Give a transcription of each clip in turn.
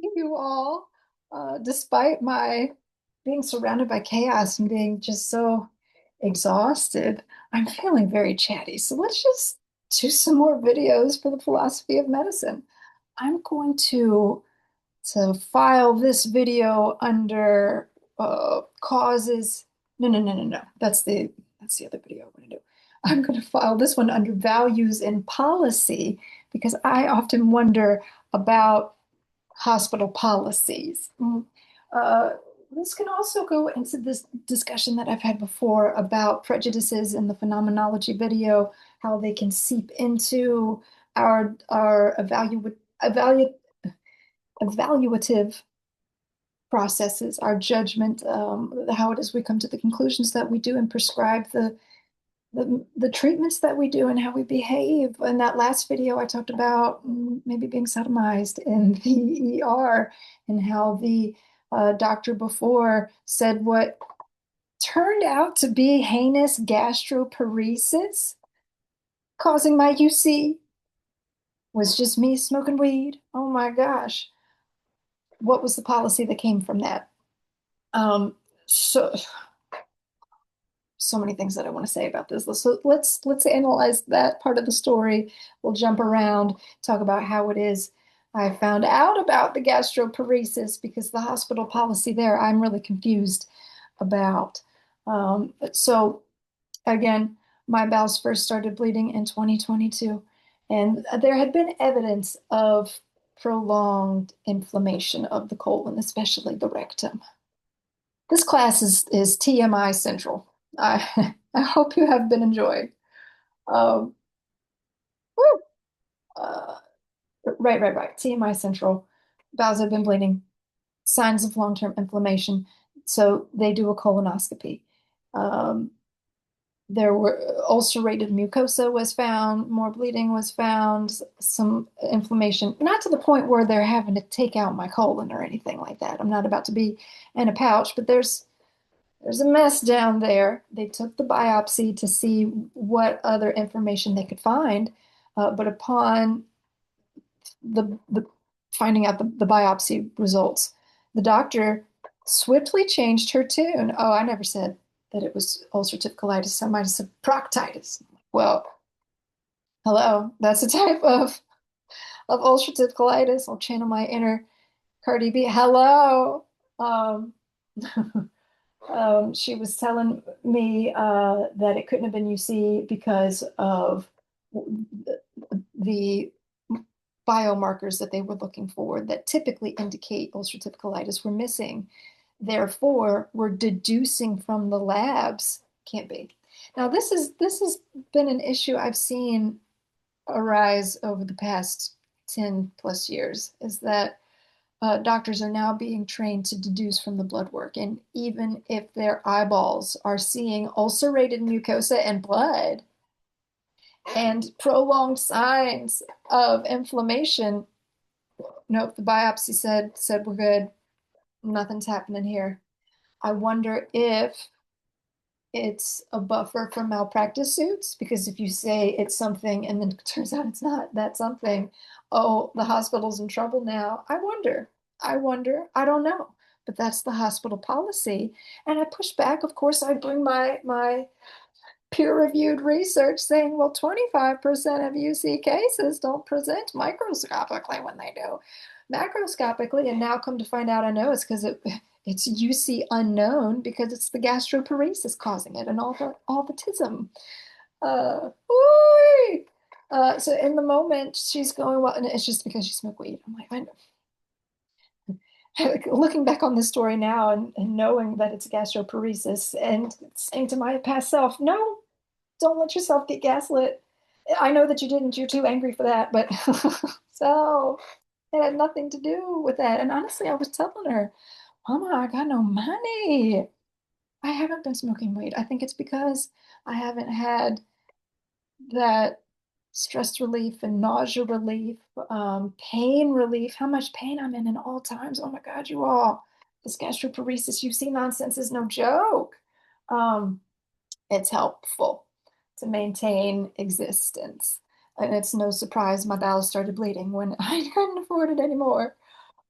You all, despite my being surrounded by chaos and being just so exhausted, I'm feeling very chatty. So let's just do some more videos for the philosophy of medicine. I'm going to file this video under causes. No, no, no, no, no. That's the other video I want to do. I'm going to file this one under values and policy because I often wonder about hospital policies. Uh, this can also go into this discussion that I've had before about prejudices in the phenomenology video, how they can seep into our evaluative processes, our judgment, how it is we come to the conclusions that we do and prescribe the treatments that we do and how we behave. In that last video, I talked about maybe being sodomized in the ER and how the doctor before said what turned out to be heinous gastroparesis causing my UC was just me smoking weed. Oh my gosh. What was the policy that came from that? Um, so so many things that I want to say about this. So let's analyze that part of the story. We'll jump around, talk about how it is I found out about the gastroparesis because the hospital policy there I'm really confused about. So again, my bowels first started bleeding in 2022, and there had been evidence of prolonged inflammation of the colon, especially the rectum. This class is TMI Central. I hope you have been enjoying. Um, woo! uh, right. TMI Central. Bowels have been bleeding. Signs of long-term inflammation. So they do a colonoscopy. Um, there were ulcerated mucosa was found, more bleeding was found, some inflammation, not to the point where they're having to take out my colon or anything like that. I'm not about to be in a pouch, but there's a mess down there. They took the biopsy to see what other information they could find, but upon the finding out the biopsy results, the doctor swiftly changed her tune. Oh, I never said that it was ulcerative colitis. I might have said proctitis. Well, hello, that's a type of ulcerative colitis. I'll channel my inner Cardi B. Hello. Um, she was telling me that it couldn't have been UC because of the biomarkers that they were looking for that typically indicate ulcerative colitis were missing. Therefore, we're deducing from the labs. Can't be. Now, this has been an issue I've seen arise over the past 10 plus years, is that doctors are now being trained to deduce from the blood work. And even if their eyeballs are seeing ulcerated mucosa and blood and prolonged signs of inflammation, nope, the biopsy said we're good. Nothing's happening here. I wonder if it's a buffer for malpractice suits, because if you say it's something and then it turns out it's not that something, oh, the hospital's in trouble now. I don't know. But that's the hospital policy. And I push back. Of course, I bring my peer-reviewed research saying, well, 25% of UC cases don't present microscopically when they do macroscopically. And now come to find out, I know it's because it's UC unknown because it's the gastroparesis causing it and all the tism. Uh, so in the moment, she's going, well, and it's just because she smoked weed. I'm like, I know. Looking back on this story now and knowing that it's gastroparesis and saying to my past self, no, don't let yourself get gaslit. I know that you didn't, you're too angry for that, but so it had nothing to do with that. And honestly, I was telling her, Mama, I got no money. I haven't been smoking weed. I think it's because I haven't had that stress relief and nausea relief, pain relief, how much pain I'm in all times. Oh my God, you all, this gastroparesis UC nonsense is no joke. Um, it's helpful to maintain existence. And it's no surprise my bowels started bleeding when I couldn't afford it anymore.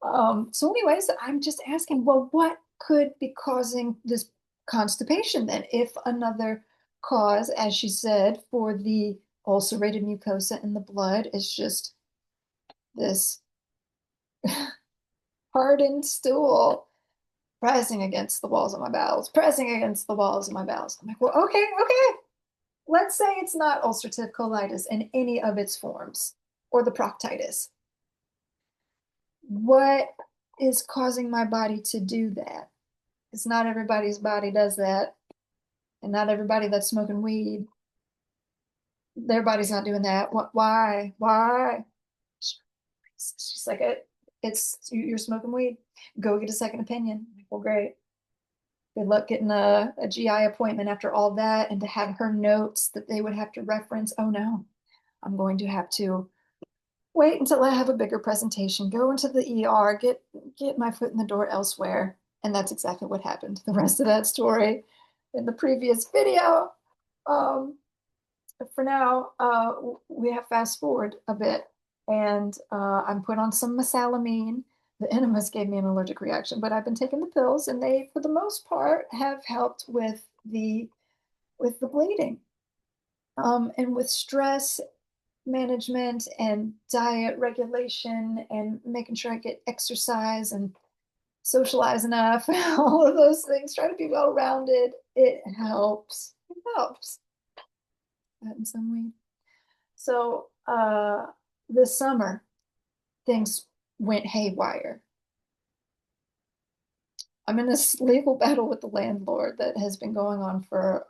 So anyways, I'm just asking, well, what could be causing this constipation then? If another cause, as she said, for the ulcerated mucosa in the blood is just this hardened stool pressing against the walls of my bowels, pressing against the walls of my bowels. I'm like, well, okay, okay. Let's say it's not ulcerative colitis in any of its forms or the proctitis. What is causing my body to do that? Because not everybody's body does that. And not everybody that's smoking weed, their body's not doing that. What, why? Why? She's like, it's you're smoking weed. Go get a second opinion. I'm like, well, great. Good luck getting a GI appointment after all that, and to have her notes that they would have to reference. Oh no, I'm going to have to wait until I have a bigger presentation, go into the ER, get my foot in the door elsewhere. And that's exactly what happened. The rest of that story in the previous video. Um, for now, we have fast forward a bit, and I'm put on some mesalamine. The enemas gave me an allergic reaction, but I've been taking the pills, and they, for the most part, have helped with the bleeding, and with stress management and diet regulation and making sure I get exercise and socialize enough. All of those things. Try to be well rounded. It helps. It helps. That in some way. So this summer, things went haywire. I'm in this legal battle with the landlord that has been going on for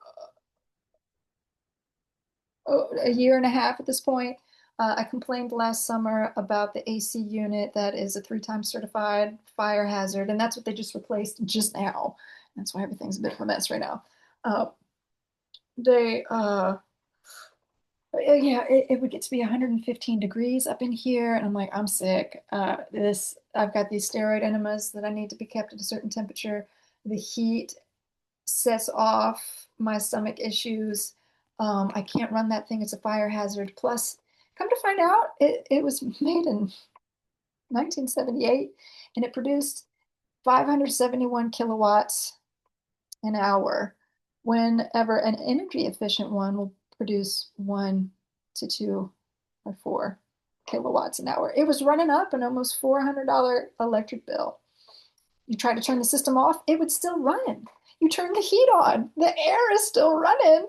a year and a half at this point. I complained last summer about the AC unit that is a 3 times certified fire hazard, and that's what they just replaced just now. That's why everything's a bit of a mess right now. Uh, they yeah, it would get to be 115 degrees up in here, and I'm like, I'm sick. I've got these steroid enemas that I need to be kept at a certain temperature. The heat sets off my stomach issues. I can't run that thing. It's a fire hazard. Plus, come to find out, it was made in 1978, and it produced 571 kilowatts an hour, whenever an energy efficient one will produce 1 to 2 or 4 kilowatts an hour. It was running up an almost $400 electric bill. You try to turn the system off, it would still run. You turn the heat on, the air is still running.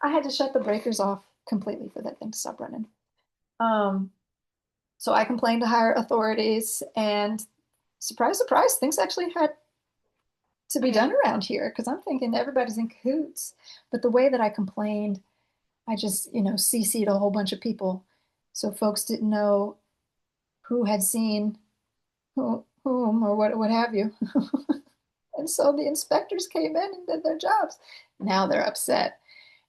I had to shut the breakers off completely for that thing to stop running. Um, so I complained to higher authorities, and surprise, surprise, things actually had to be done around here because I'm thinking everybody's in cahoots. But the way that I complained, I just, CC'd a whole bunch of people. So folks didn't know who had seen whom or what have you. And so the inspectors came in and did their jobs. Now they're upset.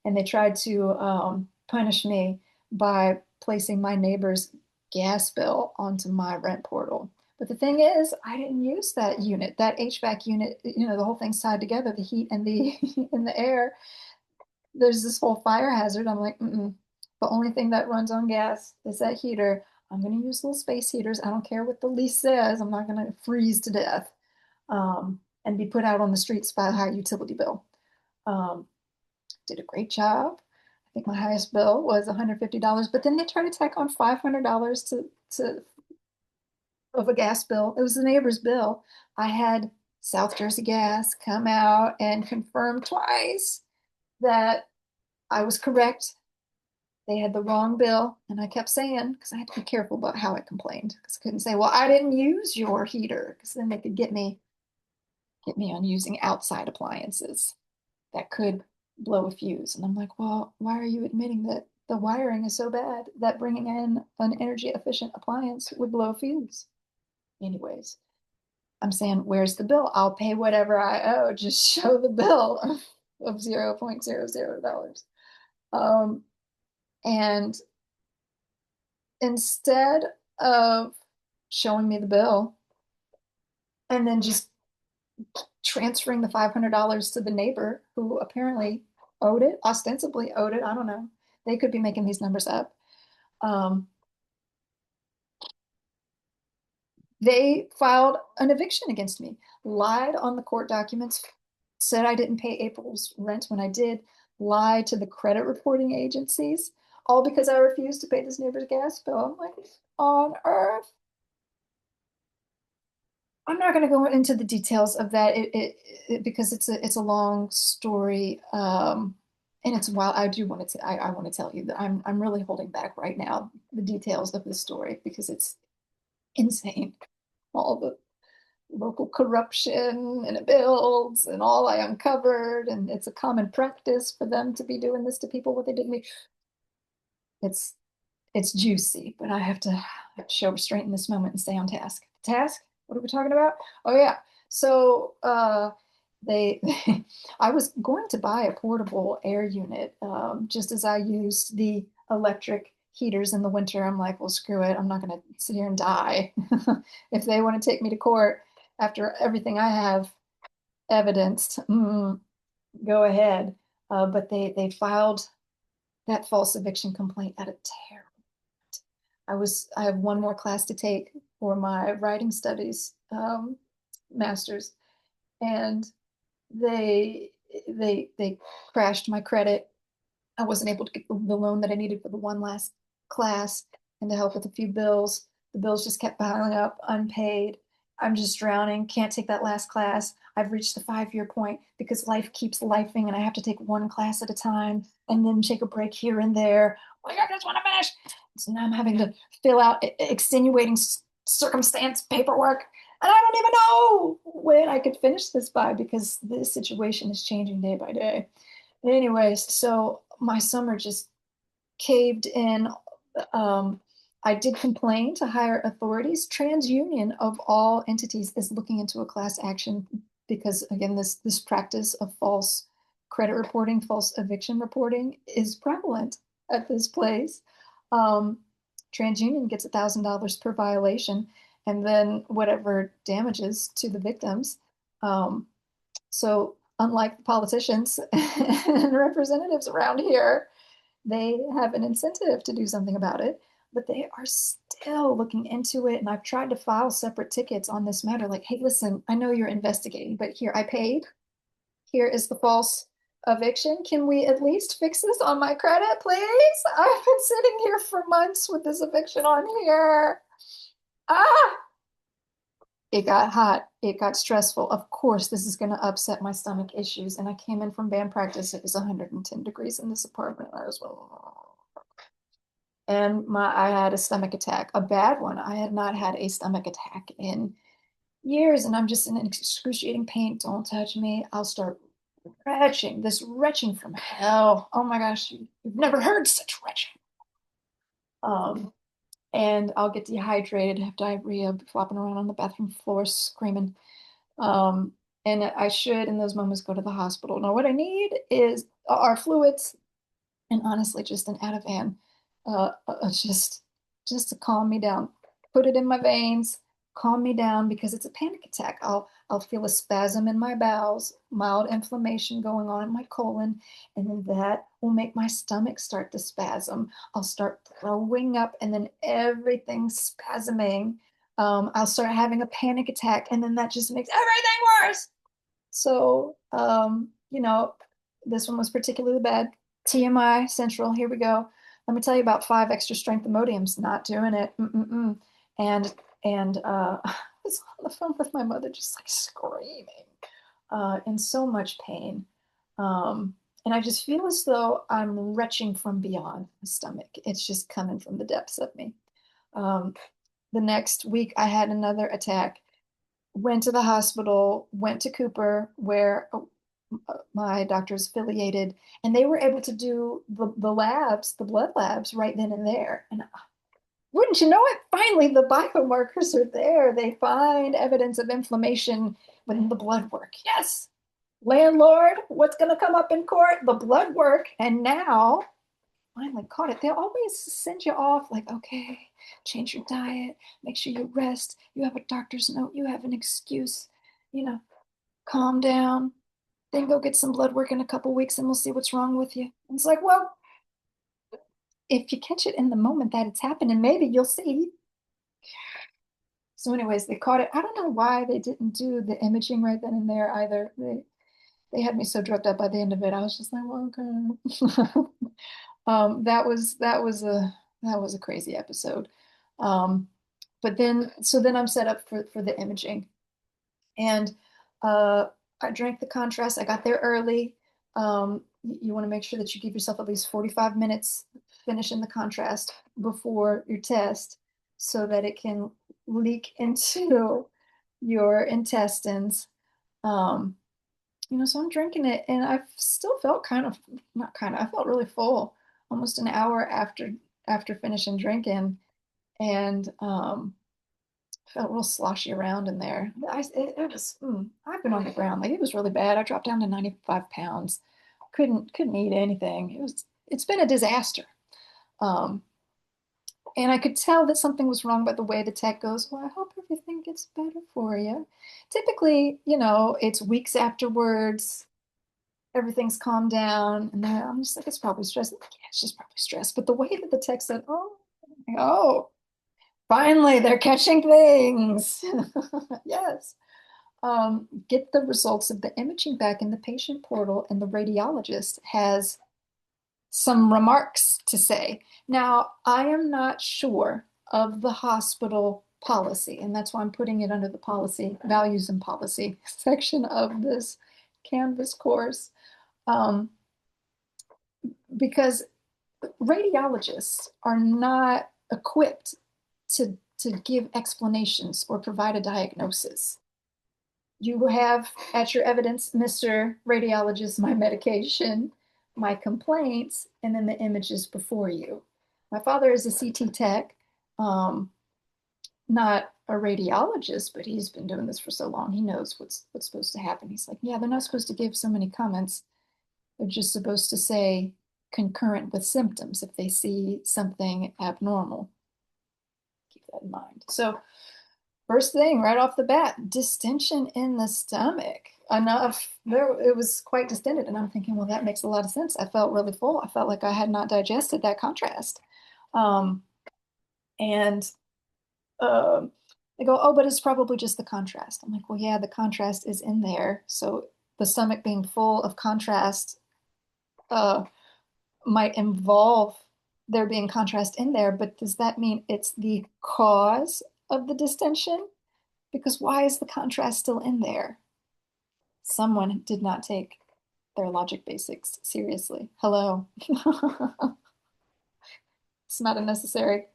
And they tried to punish me by placing my neighbor's gas bill onto my rent portal. But the thing is, I didn't use that unit, that HVAC unit. The whole thing's tied together, the heat and the and the air. There's this whole fire hazard. I'm like, mm-mm. The only thing that runs on gas is that heater. I'm going to use little space heaters. I don't care what the lease says. I'm not going to freeze to death, and be put out on the streets by a high utility bill. Um, did a great job. I think my highest bill was $150, but then they tried to tack on $500 to of a gas bill. It was the neighbor's bill. I had South Jersey Gas come out and confirm twice that I was correct. They had the wrong bill, and I kept saying, because I had to be careful about how I complained, because I couldn't say, well, I didn't use your heater, because then they could get me on using outside appliances that could blow a fuse. And I'm like, well, why are you admitting that the wiring is so bad that bringing in an energy efficient appliance would blow a fuse? Anyways, I'm saying, where's the bill? I'll pay whatever I owe. Just show the bill of $0.00. Um, and instead of showing me the bill and then just transferring the $500 to the neighbor who apparently owed it, ostensibly owed it, I don't know. They could be making these numbers up. Um, They filed an eviction against me, lied on the court documents, said I didn't pay April's rent when I did, lied to the credit reporting agencies, all because I refused to pay this neighbor's gas bill. I'm like, on earth? I'm not going to go into the details of that because it's a long story. And it's wild. I do want to I want to tell you that I'm really holding back right now the details of this story because it's insane. All the local corruption and it builds and all I uncovered, and it's a common practice for them to be doing this to people what they did to me. It's it's juicy, but I have to show restraint in this moment and stay on task. Task? What are we talking about? Oh yeah. So they I was going to buy a portable air unit just as I used the electric heaters in the winter. I'm like, well, screw it. I'm not going to sit here and die. If they want to take me to court after everything I have evidenced, go ahead. But they filed that false eviction complaint at a terrible. I have one more class to take for my writing studies master's, and they they crashed my credit. I wasn't able to get the loan that I needed for the one last class and to help with a few bills. The bills just kept piling up, unpaid. I'm just drowning, can't take that last class. I've reached the 5 year point because life keeps lifing and I have to take one class at a time and then take a break here and there. Like, I just want to finish. So now I'm having to fill out extenuating circumstance paperwork. And I don't even know when I could finish this by because this situation is changing day by day. Anyways, so my summer just caved in. Um, I did complain to higher authorities. TransUnion of all entities is looking into a class action because again, this practice of false credit reporting, false eviction reporting is prevalent at this place. Um, TransUnion gets $1,000 per violation, and then whatever damages to the victims. Um, so unlike the politicians and representatives around here, they have an incentive to do something about it, but they are still looking into it. And I've tried to file separate tickets on this matter. Like, hey, listen, I know you're investigating, but here I paid. Here is the false eviction. Can we at least fix this on my credit, please? I've been sitting here for months with this eviction on here. Ah, it got hot. It got stressful. Of course, this is going to upset my stomach issues. And I came in from band practice. It was 110 degrees in this apartment. I was, and I had a stomach attack, a bad one. I had not had a stomach attack in years, and I'm just in excruciating pain. Don't touch me. I'll start retching, this retching from hell. Oh my gosh, you've never heard such retching. Um, and I'll get dehydrated, have diarrhea, flopping around on the bathroom floor, screaming. Um, and I should, in those moments, go to the hospital. Now, what I need is our fluids, and honestly, just an Ativan, just to calm me down. Put it in my veins, calm me down because it's a panic attack. I'll feel a spasm in my bowels, mild inflammation going on in my colon, and then that will make my stomach start to spasm. I'll start throwing up, and then everything's spasming. I'll start having a panic attack, and then that just makes everything worse. So, this one was particularly bad. TMI Central, here we go. Let me tell you about 5 extra strength Imodiums. Not doing it. Mm-mm-mm. And I was on the phone with my mother, just like screaming, in so much pain. And I just feel as though I'm retching from beyond my stomach. It's just coming from the depths of me. Um, the next week, I had another attack. Went to the hospital, went to Cooper, where my doctor's affiliated, and they were able to do the labs, the blood labs, right then and there. And wouldn't you know it, finally the biomarkers are there. They find evidence of inflammation within the blood work. Yes, landlord, what's going to come up in court? The blood work. And now, finally caught it. They always send you off like, okay, change your diet, make sure you rest, you have a doctor's note, you have an excuse, you know, calm down, then go get some blood work in a couple weeks and we'll see what's wrong with you. And it's like, well, if you catch it in the moment that it's happening, maybe you'll see. So anyways, they caught it. I don't know why they didn't do the imaging right then and there either. They had me so drugged up by the end of it. I was just like, well, okay. That was a crazy episode. Um, but then I'm set up for the imaging. And uh, I drank the contrast. I got there early. You want to make sure that you give yourself at least 45 minutes finishing the contrast before your test so that it can leak into your intestines. Um, so I'm drinking it and I still felt not kind of, I felt really full almost an hour after finishing drinking and felt real sloshy around in there. I've been on the ground. Like it was really bad. I dropped down to 95 pounds. Couldn't eat anything. It's been a disaster. Um, and I could tell that something was wrong by the way the tech goes, well, I hope everything gets better for you. Typically, it's weeks afterwards, everything's calmed down, and then I'm just like, it's probably stress. Like, yeah, it's just probably stress. But the way that the tech said, oh, finally, they're catching things. Yes. Get the results of the imaging back in the patient portal, and the radiologist has some remarks to say. Now, I am not sure of the hospital policy, and that's why I'm putting it under the policy, values and policy section of this Canvas course. Um, because radiologists are not equipped to give explanations or provide a diagnosis. You have at your evidence, Mr. Radiologist, my medication, my complaints, and then the images before you. My father is a CT tech, not a radiologist, but he's been doing this for so long. He knows what's supposed to happen. He's like, yeah, they're not supposed to give so many comments. They're just supposed to say concurrent with symptoms if they see something abnormal. Keep that in mind. So first thing right off the bat, distension in the stomach. Enough there, it was quite distended, and I'm thinking, well, that makes a lot of sense. I felt really full. I felt like I had not digested that contrast. Um, and they go, oh, but it's probably just the contrast. I'm like, well, yeah, the contrast is in there. So the stomach being full of contrast uh, might involve there being contrast in there, but does that mean it's the cause of the distension? Because why is the contrast still in there? Someone did not take their logic basics seriously. Hello. It's not a necessary,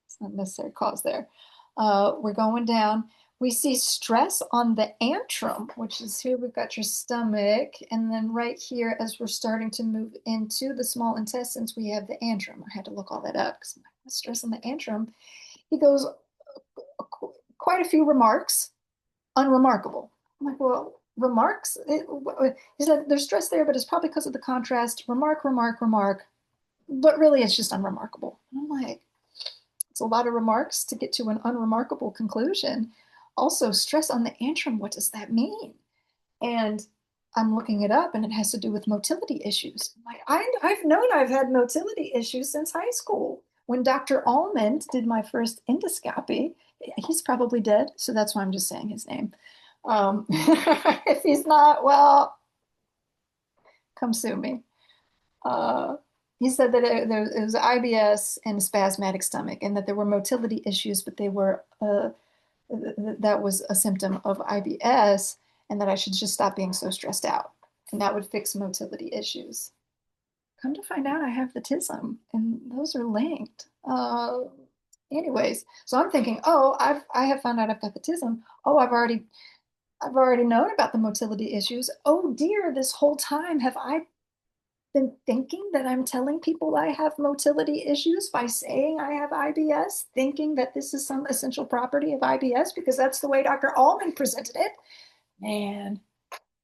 it's not a necessary cause there. We're going down. We see stress on the antrum, which is here we've got your stomach. And then right here, as we're starting to move into the small intestines, we have the antrum. I had to look all that up because stress on the antrum. He goes, quite a few remarks, unremarkable. I'm like, well, remarks? He said, there's stress there, but it's probably because of the contrast. Remark, remark, remark. But really, it's just unremarkable. And I'm like, it's a lot of remarks to get to an unremarkable conclusion. Also, stress on the antrum, what does that mean? And I'm looking it up, and it has to do with motility issues. I'm like, I've known I've had motility issues since high school. When Dr. Almond did my first endoscopy, he's probably dead, so that's why I'm just saying his name. If he's not, well, come sue me. Uh, he said that it was IBS and a spasmatic stomach, and that there were motility issues, but they were that was a symptom of IBS, and that I should just stop being so stressed out, and that would fix motility issues. Come to find out, I have the TISM, and those are linked. Anyways, so I'm thinking, oh, I have found out I've got the TISM. Oh, I've already known about the motility issues. Oh dear, this whole time have I been thinking that I'm telling people I have motility issues by saying I have IBS, thinking that this is some essential property of IBS because that's the way Dr. Allman presented it.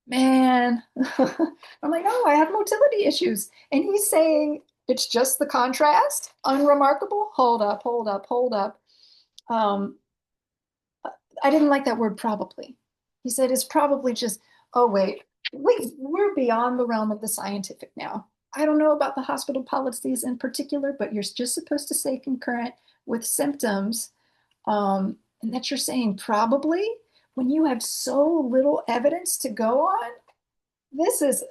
Man. I'm like, oh, I have motility issues. And he's saying it's just the contrast, unremarkable. Hold up, hold up, hold up. Um, I didn't like that word probably. He said it's probably just, oh, wait, we're beyond the realm of the scientific now. I don't know about the hospital policies in particular, but you're just supposed to say concurrent with symptoms. and that you're saying probably when you have so little evidence to go on. This is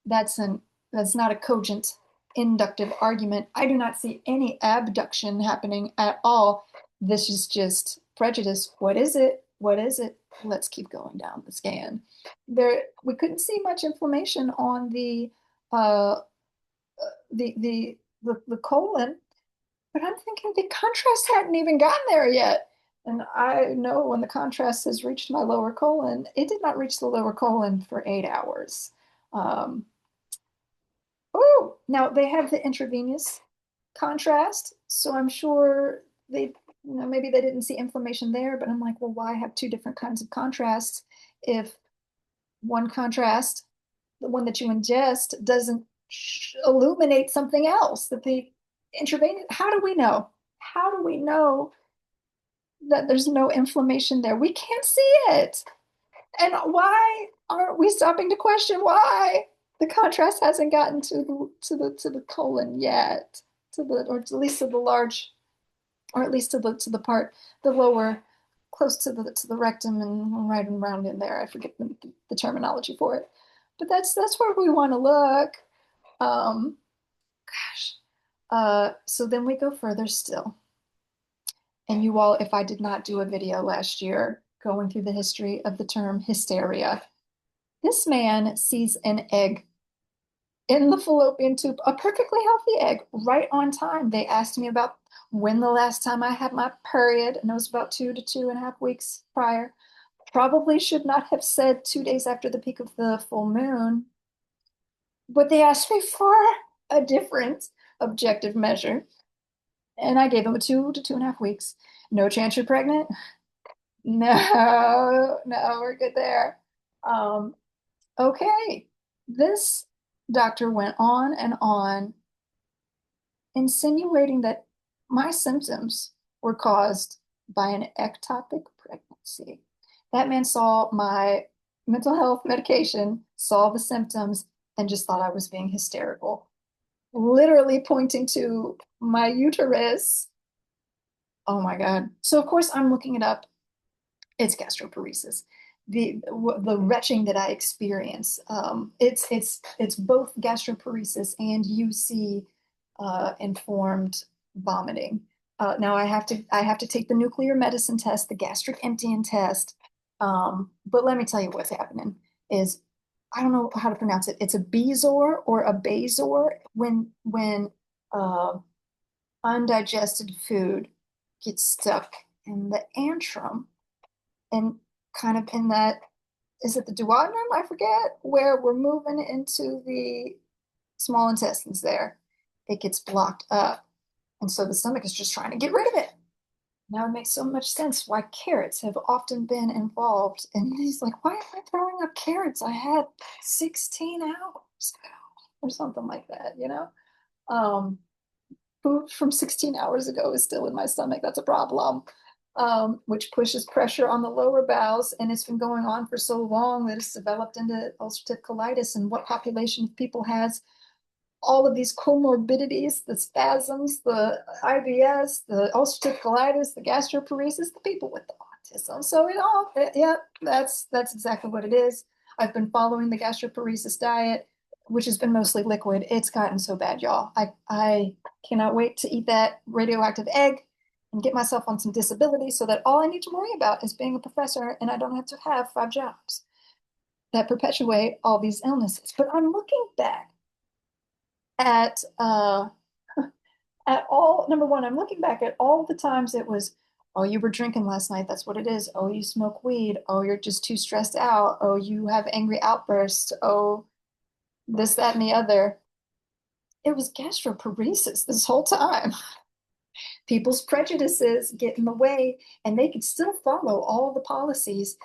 that's an that's not a cogent inductive argument. I do not see any abduction happening at all. This is just prejudice. What is it? What is it? Let's keep going down the scan. There, we couldn't see much inflammation on uh, the colon, but I'm thinking the contrast hadn't even gotten there yet. And I know when the contrast has reached my lower colon, it did not reach the lower colon for 8 hours. Um, oh, now they have the intravenous contrast, so I'm sure they, maybe they didn't see inflammation there, but I'm like, well, why have two different kinds of contrasts if one contrast, the one that you ingest, doesn't illuminate something else that the intravenous, how do we know? How do we know that there's no inflammation there? We can't see it. And why aren't we stopping to question why the contrast hasn't gotten to the colon yet, to the, or at least to the large, or at least to the part, the lower, close to the rectum and right around in there. I forget the terminology for it, but that's where we want to look. Um, gosh. So then we go further still. And you all, if I did not do a video last year going through the history of the term hysteria, this man sees an egg in the fallopian tube, a perfectly healthy egg, right on time. They asked me about when the last time I had my period, and it was about 2 to 2.5 weeks prior. Probably should not have said 2 days after the peak of the full moon, but they asked me for a different objective measure, and I gave them a 2 to 2.5 weeks. No chance you're pregnant? No, no, we're good there. Um, okay. This doctor went on and on, insinuating that my symptoms were caused by an ectopic pregnancy. That man saw my mental health medication, saw the symptoms, and just thought I was being hysterical, literally pointing to my uterus. Oh my God. So, of course, I'm looking it up. It's gastroparesis. The retching that I experience, it's both gastroparesis and UC informed vomiting. Now I have to take the nuclear medicine test, the gastric emptying test. But let me tell you what's happening is I don't know how to pronounce it. It's a Bezor or a Bazor when undigested food gets stuck in the antrum and kind of in that, is it the duodenum? I forget, where we're moving into the small intestines there. It gets blocked up. And so the stomach is just trying to get rid of it. Now it makes so much sense why carrots have often been involved. And he's like, why am I throwing up carrots? I had 16 hours ago or something like that, you know? Um, Food from 16 hours ago is still in my stomach. That's a problem, which pushes pressure on the lower bowels. And it's been going on for so long that it's developed into ulcerative colitis. And what population of people has all of these comorbidities, the spasms, the IBS, the ulcerative colitis, the gastroparesis, the people with the autism. So yeah, that's exactly what it is. I've been following the gastroparesis diet, which has been mostly liquid. It's gotten so bad, y'all. I cannot wait to eat that radioactive egg and get myself on some disability so that all I need to worry about is being a professor and I don't have to have 5 jobs that perpetuate all these illnesses. But I'm looking back at at all, number one, I'm looking back at all the times it was, oh, you were drinking last night, that's what it is. Oh, you smoke weed. Oh, you're just too stressed out. Oh, you have angry outbursts. Oh, this, that, and the other. It was gastroparesis this whole time. People's prejudices get in the way, and they could still follow all the policies,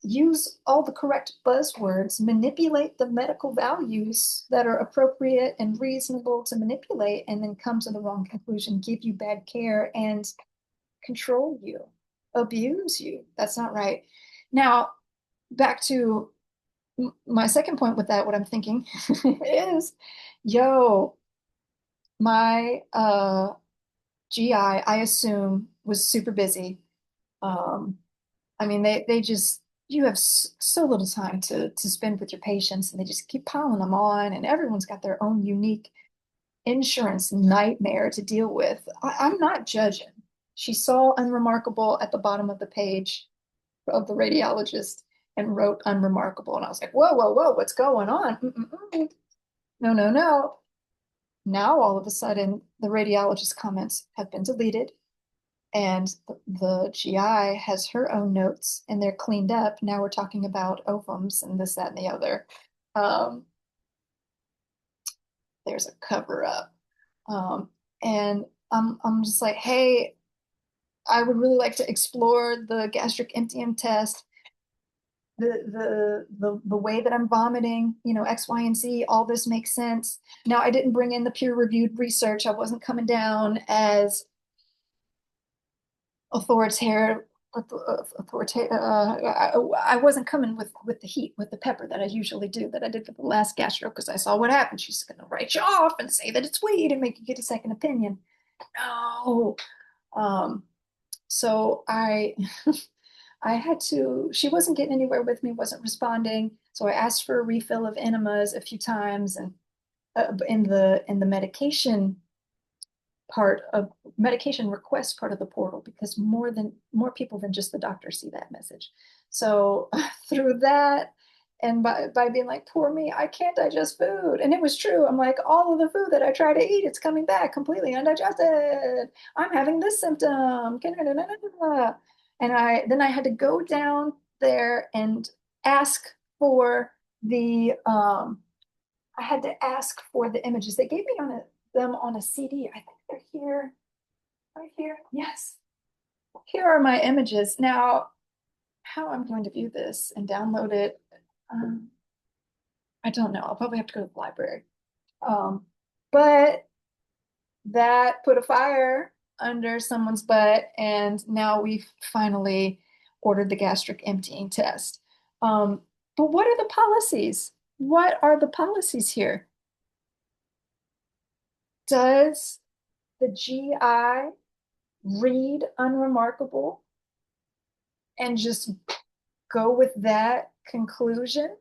use all the correct buzzwords, manipulate the medical values that are appropriate and reasonable to manipulate, and then come to the wrong conclusion, give you bad care, and control you, abuse you. That's not right. Now, back to my second point with that, what I'm thinking is, yo, my GI, I assume, was super busy. Um, I mean, they just, you have so little time to spend with your patients, and they just keep piling them on, and everyone's got their own unique insurance nightmare to deal with. I'm not judging. She saw unremarkable at the bottom of the page of the radiologist and wrote unremarkable. And I was like, whoa, whoa, whoa, what's going on? Mm-mm-mm. No, no, no. Now all of a sudden, the radiologist comments have been deleted, and the GI has her own notes, and they're cleaned up. Now we're talking about ovums and this, that, and the other. Um, there's a cover up. Um, and I'm just like, hey, I would really like to explore the gastric emptying test. The way that I'm vomiting, X, Y, and Z, all this makes sense. Now, I didn't bring in the peer-reviewed research. I wasn't coming down as authoritative. I wasn't coming with the heat, with the pepper that I usually do, that I did for the last gastro, because I saw what happened. She's going to write you off and say that it's weed and make you get a second opinion. No. Um, so I had to, she wasn't getting anywhere with me, wasn't responding. So I asked for a refill of enemas a few times, and in the medication request part of the portal, because more people than just the doctor see that message. So through that, and by being like, poor me, I can't digest food. And it was true. I'm like, all of the food that I try to eat, it's coming back completely undigested. I'm having this symptom. And I had to go down there and ask for I had to ask for the images. They gave me them on a CD. I think they're here, right here. Yes. Here are my images. Now, how I'm going to view this and download it, um, I don't know. I'll probably have to go to the library. Um, but that put a fire under someone's butt, and now we've finally ordered the gastric emptying test. Um, but what are the policies? What are the policies here? Does the GI read unremarkable and just go with that conclusion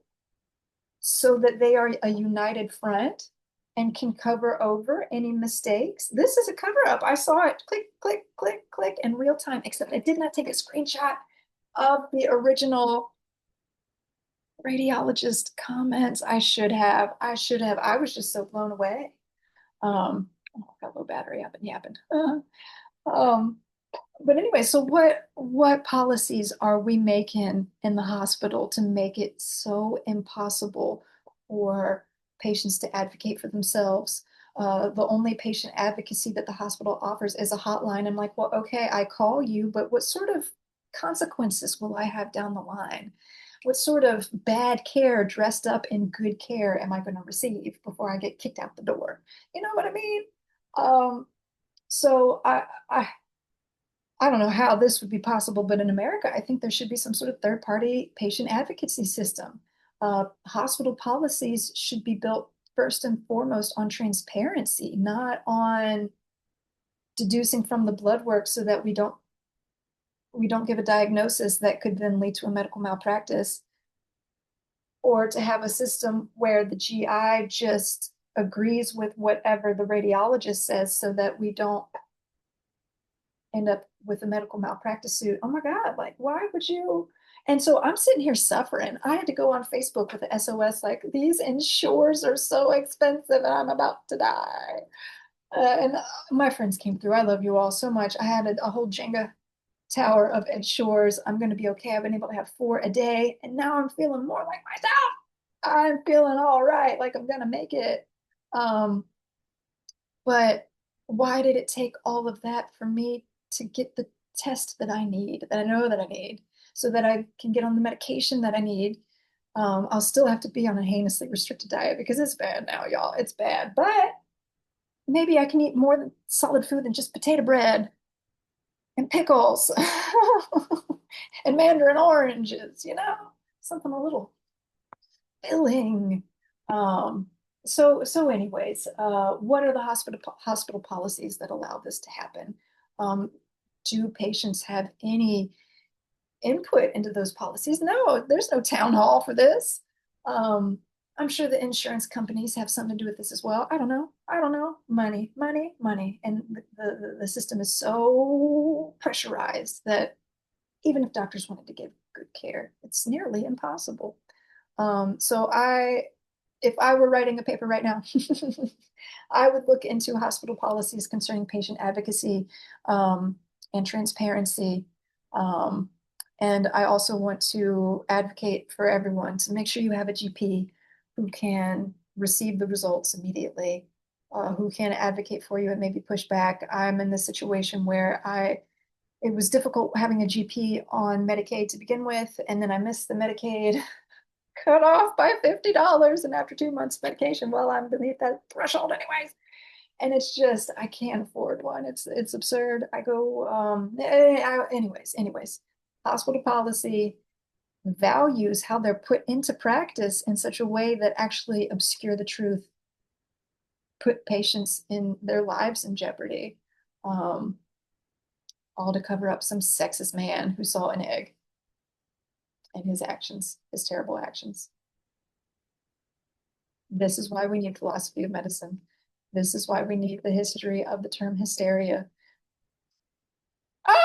so that they are a united front and can cover over any mistakes? This is a cover up. I saw it click, click, click, click in real time, except I did not take a screenshot of the original radiologist comments. I should have. I should have. I was just so blown away. Oh, I got low battery. I've been yapping. Um, but anyway, so what policies are we making in the hospital to make it so impossible for patients to advocate for themselves? The only patient advocacy that the hospital offers is a hotline. I'm like, well, okay, I call you, but what sort of consequences will I have down the line? What sort of bad care dressed up in good care am I going to receive before I get kicked out the door? You know what I mean? Um, so I don't know how this would be possible, but in America, I think there should be some sort of third-party patient advocacy system. Hospital policies should be built first and foremost on transparency, not on deducing from the blood work so that we don't give a diagnosis that could then lead to a medical malpractice, or to have a system where the GI just agrees with whatever the radiologist says so that we don't end up with a medical malpractice suit. Oh my God, like, why would you? And so I'm sitting here suffering. I had to go on Facebook with the SOS, like, these insures are so expensive and I'm about to die. And my friends came through. I love you all so much. I had a whole Jenga tower of insures. I'm going to be okay. I've been able to have 4 a day. And now I'm feeling more like myself. I'm feeling all right, like I'm going to make it. Um, but why did it take all of that for me to get the test that I need, that I know that I need, so that I can get on the medication that I need? I'll still have to be on a heinously restricted diet because it's bad now, y'all. It's bad. But maybe I can eat more than solid food than just potato bread and pickles and mandarin oranges, something a little filling. Um, so anyways, what are the hospital policies that allow this to happen? Do patients have any input into those policies. No, there's no town hall for this. Um, I'm sure the insurance companies have something to do with this as well. I don't know. I don't know. Money, money, money. And the system is so pressurized that even if doctors wanted to give good care, it's nearly impossible. So if I were writing a paper right now, I would look into hospital policies concerning patient advocacy and transparency. Um, and I also want to advocate for everyone to make sure you have a GP who can receive the results immediately, who can advocate for you and maybe push back. I'm in this situation where it was difficult having a GP on Medicaid to begin with, and then I missed the Medicaid cut off by $50. And after 2 months of medication, well, I'm beneath that threshold anyways. And it's just, I can't afford one. It's absurd. I go, anyways, hospital policy values how they're put into practice in such a way that actually obscure the truth, put patients in their lives in jeopardy, um, all to cover up some sexist man who saw an egg and his actions, his terrible actions. This is why we need philosophy of medicine. This is why we need the history of the term hysteria. Ah!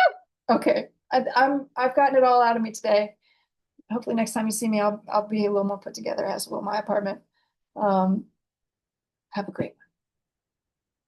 Okay, I've gotten it all out of me today. Hopefully next time you see me, I'll be a little more put together, as will my apartment. Um, have a great